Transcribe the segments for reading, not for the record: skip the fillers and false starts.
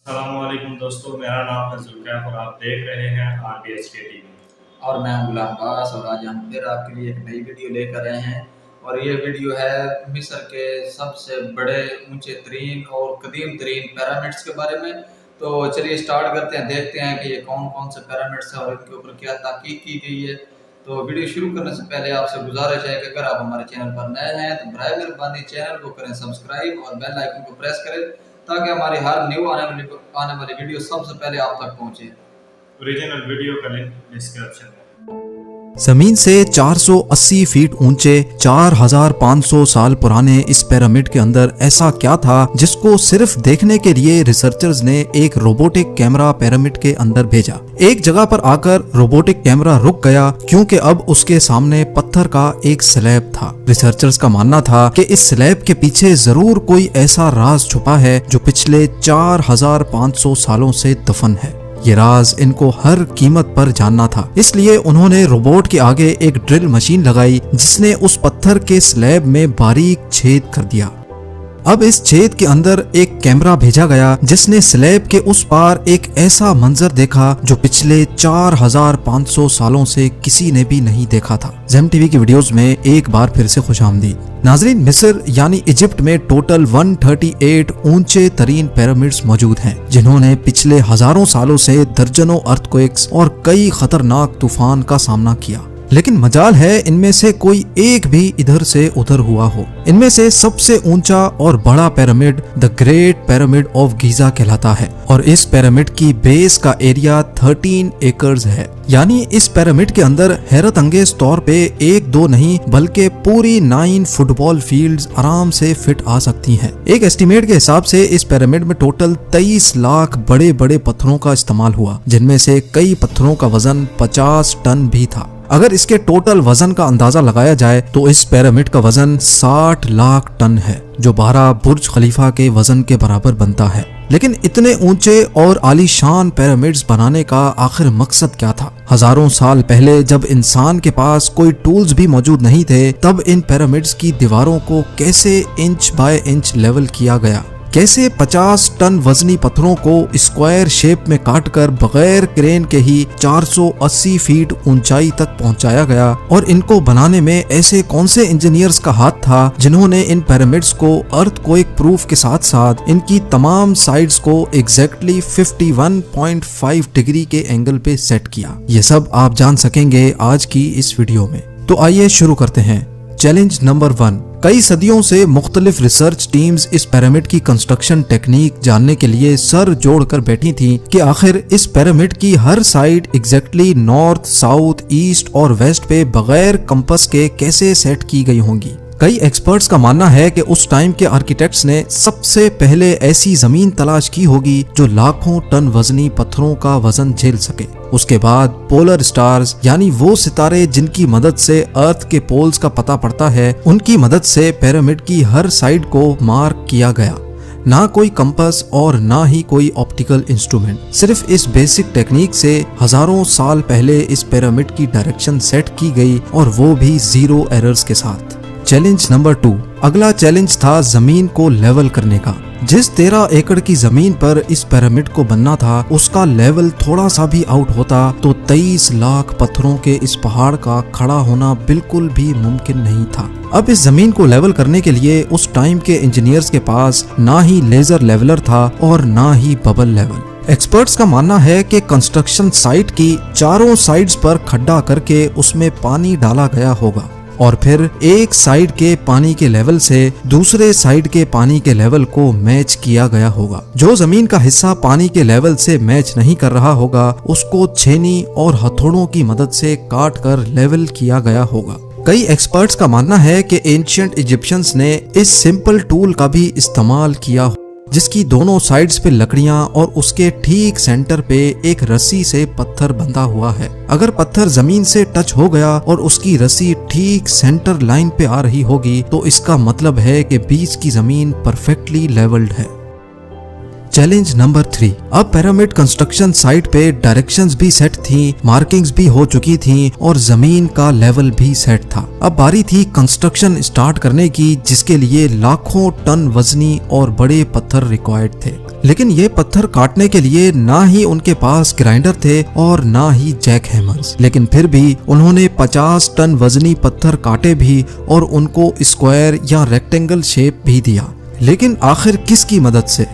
अस्सलामुअलैकुम दोस्तों, मेरा नाम है जुल्कैफ और आप देख रहे हैं RBHK टीवी। और मैं हूं गुलाम अब्बास और आज हम फिर आपके लिए एक नई वीडियो लेकर आए हैं। और ये वीडियो है मिस्र के सबसे बड़े ऊंचे तरीन और कदीम तरीन पिरामिड्स के बारे में। तो चलिए स्टार्ट करते हैं, देखते हैं कि ये कौन कौन से पिरामिड्स हैं और इनके ऊपर क्या तहकीक की गई है। तो वीडियो शुरू करने से पहले आपसे गुजारिश है कि अगर आप हमारे चैनल पर नए हैं तो बराए मेहरबानी चैनल को करें सब्सक्राइब और बेल आइकन को प्रेस करें ताकि हमारी हर न्यू आने वाली वीडियो सबसे पहले आप तक पहुंचे। ओरिजिनल वीडियो का लिंक डिस्क्रिप्शन में। जमीन से 480 फीट ऊंचे 4500 साल पुराने इस पिरामिड के अंदर ऐसा क्या था जिसको सिर्फ देखने के लिए रिसर्चर्स ने एक रोबोटिक कैमरा पिरामिड के अंदर भेजा। एक जगह पर आकर रोबोटिक कैमरा रुक गया क्योंकि अब उसके सामने पत्थर का एक स्लैब था। रिसर्चर्स का मानना था कि इस स्लैब के पीछे जरूर कोई ऐसा राज छुपा है जो पिछले 4500 सालों से दफन है। ये राज इनको हर कीमत पर जानना था, इसलिए उन्होंने रोबोट के आगे एक ड्रिल मशीन लगाई जिसने उस पत्थर के स्लैब में बारीक छेद कर दिया। अब इस छेद के अंदर एक कैमरा भेजा गया जिसने स्लैब के उस पार एक ऐसा मंजर देखा जो पिछले 4500 सालों से किसी ने भी नहीं देखा था। ज़ेम टीवी की वीडियोस में एक बार फिर से खुशामदीद। नाजरीन, मिस्र यानी इजिप्ट में टोटल 138 ऊंचे तरीन पिरामिड्स मौजूद हैं जिन्होंने पिछले हजारों सालों से दर्जनों अर्थक्वेक्स और कई खतरनाक तूफान का सामना किया। लेकिन मजाल है इनमें से कोई एक भी इधर से उधर हुआ हो। इनमें से सबसे ऊंचा और बड़ा pyramid the great pyramid of Giza कहलाता है और इस पिरामिड की बेस का एरिया 13 एकर्स है। यानी इस पिरामिड के अंदर हैरत अंगेज तौर पे एक दो नहीं बल्कि पूरी 9 फुटबॉल फील्ड्स आराम से फिट आ सकती हैं। एक एस्टीमेट के हिसाब से इस पिरामिड में टोटल 23 लाख बड़े बड़े पत्थरों का इस्तेमाल हुआ जिनमें से कई पत्थरों का वजन 50 टन भी था। अगर इसके टोटल वजन का अंदाजा लगाया जाए तो इस पिरामिड का वजन 60 लाख टन है जो 12 बुर्ज खलीफा के वजन के बराबर बनता है। लेकिन इतने ऊंचे और आलीशान पिरामिड्स बनाने का आखिर मकसद क्या था? हजारों साल पहले जब इंसान के पास कोई टूल्स भी मौजूद नहीं थे तब इन पिरामिड्स की दीवारों को कैसे इंच बाय इंच लेवल किया गया? कैसे 50 टन वजनी पत्थरों को स्क्वायर शेप में काटकर बगैर क्रेन के ही 480 फीट ऊंचाई तक पहुंचाया गया? और इनको बनाने में ऐसे कौन से इंजीनियर्स का हाथ था जिन्होंने इन पिरामिड्स को अर्थक्वेक प्रूफ के साथ साथ इनकी तमाम साइड्स को एग्जैक्टली 51.5 डिग्री के एंगल पे सेट किया? ये सब आप जान सकेंगे आज की इस वीडियो में। तो आइए शुरू करते हैं। Challenge number 1। कई सदियों से मुख्तलिफ रिसर्च टीम्स इस पिरामिड की कंस्ट्रक्शन टेक्निक जानने के लिए सर जोड़कर बैठी थी कि आखिर इस पिरामिड की हर side exactly north, south, east और वेस्ट पे बगैर कंपास के कैसे सेट की गई होंगी। कई एक्सपर्ट्स का मानना है कि उस टाइम के आर्किटेक्ट्स ने सबसे पहले ऐसी जमीन तलाश की होगी जो लाखों टन वजनी पत्थरों का वजन झेल सके। उसके बाद पोलर स्टार्स यानी वो सितारे जिनकी मदद से अर्थ के पोल्स का पता पड़ता है, उनकी मदद से पिरामिड की हर साइड को मार्क किया गया। ना कोई कंपास और ना ही कोई ऑप्टिकल इंस्ट्रूमेंट, सिर्फ इस बेसिक टेक्निक से हजारों साल पहले इस पिरामिड की डायरेक्शन सेट की गई और वो भी 0 एरर्स के साथ। Challenge number 2। अगला चैलेंज था जमीन को लेवल करने का। जिस 13 एकड़ की जमीन पर इस पिरामिड को बनना था उसका लेवल थोड़ा सा भी आउट होता तो 23 लाख पत्थरों के इस पहाड़ का खड़ा होना बिल्कुल भी मुमकिन नहीं था। अब इस जमीन को लेवल करने के लिए उस टाइम के इंजीनियर्स के पास ना ही लेजर लेवलर था और ना ही बबल लेवल। एक्सपर्ट्स का मानना है कि कंस्ट्रक्शन साइट की चारों साइड्स पर खड्डा करके उसमें पानी डाला गया होगा और फिर एक साइड के पानी के लेवल से दूसरे साइड के पानी के लेवल को मैच किया गया होगा। जो जमीन का हिस्सा पानी के लेवल से मैच नहीं कर रहा होगा उसको छेनी और हथौड़ों की मदद से काट कर लेवल किया गया होगा। कई एक्सपर्ट्स का मानना है कि एंशिएंट इजिप्शियंस ने इस सिंपल टूल का भी इस्तेमाल किया जिसकी दोनों साइड्स पे लकड़ियां और उसके ठीक सेंटर पे एक रस्सी से पत्थर बंधा हुआ है। अगर पत्थर जमीन से टच हो गया और उसकी रस्सी ठीक सेंटर लाइन पे आ रही होगी तो इसका मतलब है कि बीच की जमीन परफेक्टली लेवल्ड है। Challenge number 3। अब पिरामिड कंस्ट्रक्शन साइट पे डायरेक्शंस भी सेट थी, मार्किंग्स भी हो चुकी थी और जमीन का लेवल भी सेट था। अब बारी थी कंस्ट्रक्शन स्टार्ट करने की जिसके लिए लाखों टन वजनी और बड़े पत्थर रिक्वायर्ड थे। लेकिन ये पत्थर काटने के लिए ना ही उनके पास ग्राइंडर थे और ना ही जैक हैमर्स, लेकिन फिर भी उन्होंने 50 टन वजनी पत्थर काटे भी और उनको स्क्वायर या रेक्टेंगल शेप भी दिया। लेकिन आखिर किसकी मदद से?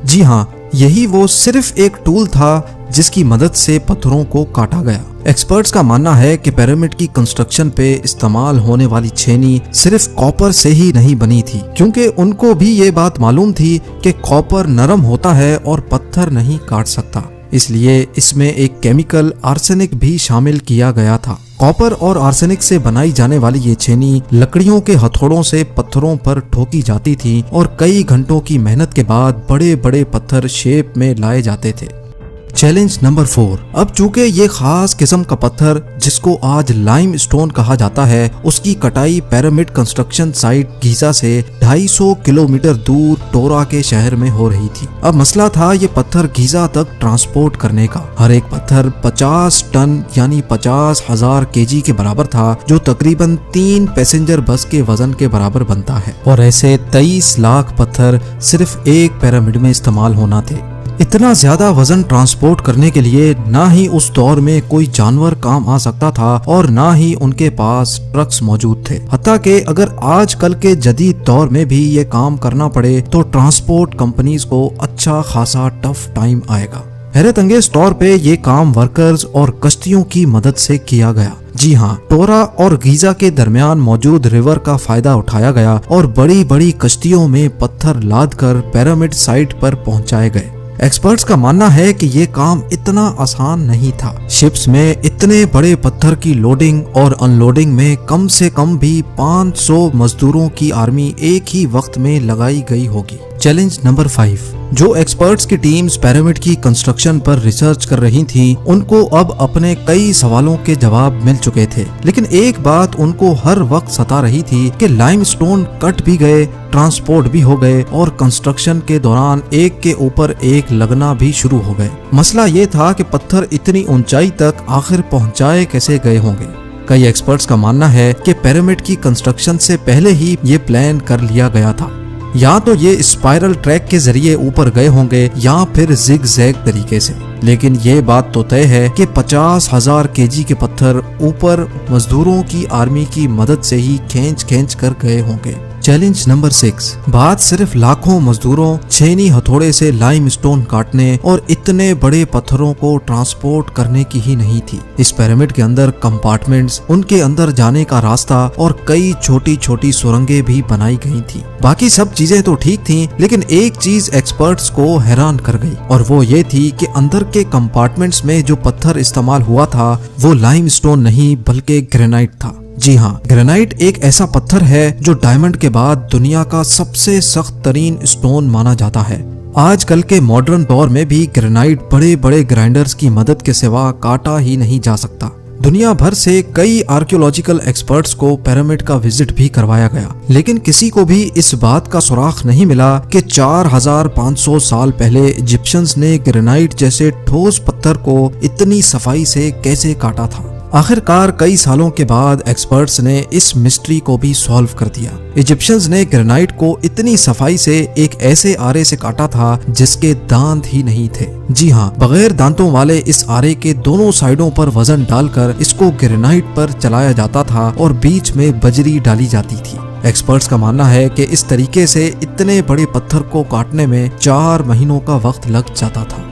जी हाँ, यही वो सिर्फ एक टूल था जिसकी मदद से पत्थरों को काटा गया। एक्सपर्ट्स का मानना है कि पिरामिड की कंस्ट्रक्शन पे इस्तेमाल होने वाली छेनी सिर्फ कॉपर से ही नहीं बनी थी, क्योंकि उनको भी ये बात मालूम थी कि कॉपर नरम होता है और पत्थर नहीं काट सकता। इसलिए इसमें एक केमिकल आर्सेनिक भी शामिल किया गया था। कॉपर और आर्सेनिक से बनाई जाने वाली ये छेनी लकड़ियों के हथौड़ों से पत्थरों पर ठोकी जाती थी और कई घंटों की मेहनत के बाद बड़े बड़े पत्थर शेप में लाए जाते थे। Challenge number 4। अब चूंकि ये खास किस्म का पत्थर जिसको आज लाइम स्टोन कहा जाता है, उसकी कटाई पिरामिड कंस्ट्रक्शन साइट गीजा से 250 किलोमीटर दूर टोरा के शहर में हो रही थी। अब मसला था ये पत्थर गीजा तक ट्रांसपोर्ट करने का। हर एक पत्थर 50 टन यानी 50,000 केजी के बराबर था, जो तकरीबन 3 पैसेंजर बस के वजन के बराबर बनता है। और ऐसे 23 लाख पत्थर सिर्फ एक पिरामिड में इस्तेमाल होना थे। इतना ज्यादा वजन ट्रांसपोर्ट करने के लिए ना ही उस दौर में कोई जानवर काम आ सकता था और ना ही उनके पास ट्रक्स मौजूद थे। हत्ता कि अगर आजकल के जदीद दौर में भी ये काम करना पड़े तो ट्रांसपोर्ट कंपनीज को अच्छा खासा टफ टाइम आएगा। हैरत अंगेज तौर पे ये काम वर्कर्स और कश्तियों की मदद से किया गया। जी हाँ, टोरा और गीजा के दरमियान मौजूद रिवर का फायदा उठाया गया और बड़ी बड़ी कश्तियों में पत्थर लाद कर पिरामिड साइट पर पहुंचाए गए। एक्सपर्ट्स का मानना है कि ये काम इतना आसान नहीं था। शिप्स में इतने बड़े पत्थर की लोडिंग और अनलोडिंग में कम से कम भी 500 मजदूरों की आर्मी एक ही वक्त में लगाई गई होगी। Challenge number 5। जो एक्सपर्ट्स की टीम्स पिरामिड की कंस्ट्रक्शन पर रिसर्च कर रही थी, उनको अब अपने कई सवालों के जवाब मिल चुके थे, लेकिन एक बात उनको हर वक्त सता रही थी कि लाइमस्टोन कट भी गए, ट्रांसपोर्ट भी हो गए और कंस्ट्रक्शन के दौरान एक के ऊपर एक लगना भी शुरू हो गए। मसला ये था कि पत्थर इतनी ऊंचाई तक आखिर पहुंचाए कैसे गए होंगे। कई एक्सपर्ट्स का मानना है कि पिरामिड की कंस्ट्रक्शन से पहले ही ये प्लान कर लिया गया था। या तो ये स्पाइरल ट्रैक के जरिए ऊपर गए होंगे या फिर जिग जैग तरीके से, लेकिन ये बात तो तय है कि 50,000 केजी के पत्थर ऊपर मजदूरों की आर्मी की मदद से ही खींच कर गए होंगे। Challenge number 6। बात सिर्फ लाखों मजदूरों छेनी हथौड़े से लाइमस्टोन काटने और इतने बड़े पत्थरों को ट्रांसपोर्ट करने की ही नहीं थी। इस पिरामिड के अंदर कंपार्टमेंट्स, उनके अंदर जाने का रास्ता और कई छोटी छोटी सुरंगें भी बनाई गई थी। बाकी सब चीजें तो ठीक थी, लेकिन एक चीज एक्सपर्ट्स को हैरान कर गई और वो ये थी कि अंदर के कंपार्टमेंट्स में जो पत्थर इस्तेमाल हुआ था वो लाइमस्टोन नहीं बल्कि ग्रेनाइट था। जी हाँ, ग्रेनाइट एक ऐसा पत्थर है जो डायमंड के बाद दुनिया का सबसे सख्त तरीन स्टोन माना जाता है। आजकल के मॉडर्न दौर में भी ग्रेनाइट बड़े बड़े ग्राइंडर्स की मदद के सिवा काटा ही नहीं जा सकता। दुनिया भर से कई आर्कियोलॉजिकल एक्सपर्ट्स को पिरामिड का विजिट भी करवाया गया, लेकिन किसी को भी इस बात का सुराग नहीं मिला कि 4500 साल पहले इजिप्शियंस ने ग्रेनाइट जैसे ठोस पत्थर को इतनी सफाई से कैसे काटा था। आखिरकार कई सालों के बाद एक्सपर्ट्स ने इस मिस्ट्री को भी सॉल्व कर दिया। इजिप्शियंस ने ग्रेनाइट को इतनी सफाई से एक ऐसे आरे से काटा था जिसके दांत ही नहीं थे। जी हाँ, बगैर दांतों वाले इस आरे के दोनों साइडों पर वजन डालकर इसको ग्रेनाइट पर चलाया जाता था और बीच में बजरी डाली जाती थी। एक्सपर्ट्स का मानना है कि इस तरीके से इतने बड़े पत्थर को काटने में 4 महीनों का वक्त लग जाता था।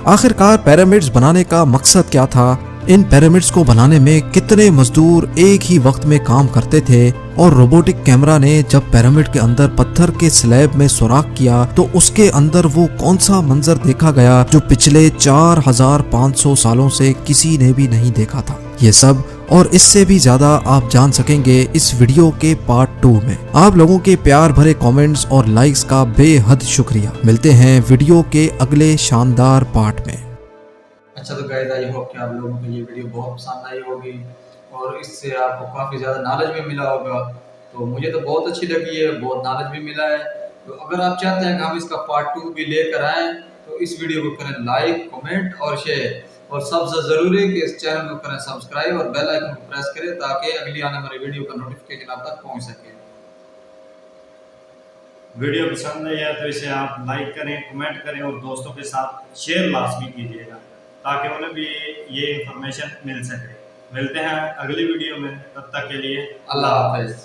आखिरकार पिरामिड्स बनाने का मकसद क्या था? इन पिरामिड्स को बनाने में कितने मजदूर एक ही वक्त में काम करते थे? और रोबोटिक कैमरा ने जब पिरामिड के अंदर पत्थर के स्लैब में सुराख किया तो उसके अंदर वो कौन सा मंजर देखा गया जो पिछले 4500 सालों से किसी ने भी नहीं देखा था? ये सब और इससे भी ज्यादा आप जान सकेंगे इस वीडियो के पार्ट 2 में। आप लोगों के प्यार भरे कमेंट्स और लाइक्स का बेहद शुक्रिया। मिलते हैं वीडियो के अगले शानदार पार्ट में। अच्छा, तो गाइस आई होप कि आप लोगों को ये वीडियो बहुत पसंद आई होगी और इससे आपको काफ़ी ज़्यादा नॉलेज भी मिला होगा। तो मुझे तो बहुत अच्छी लगी है, बहुत नॉलेज भी मिला है। तो अगर आप चाहते हैं कि हम इसका पार्ट 2 भी लेकर आएँ तो इस वीडियो को करें लाइक, कमेंट और शेयर, और सबसे ज़रूरी है कि इस चैनल को करें सब्सक्राइब और बेल आइकन को प्रेस करें ताकि अगली आने वाली वीडियो का नोटिफिकेशन आप तक पहुँच सके। वीडियो पसंद आई है तो इसे आप लाइक करें, कमेंट करें और दोस्तों के साथ शेयर लाजमी कीजिएगा ताकि उन्हें भी ये इंफॉर्मेशन मिल सके। मिलते हैं अगली वीडियो में, तब तक के लिए अल्लाह हाफिज।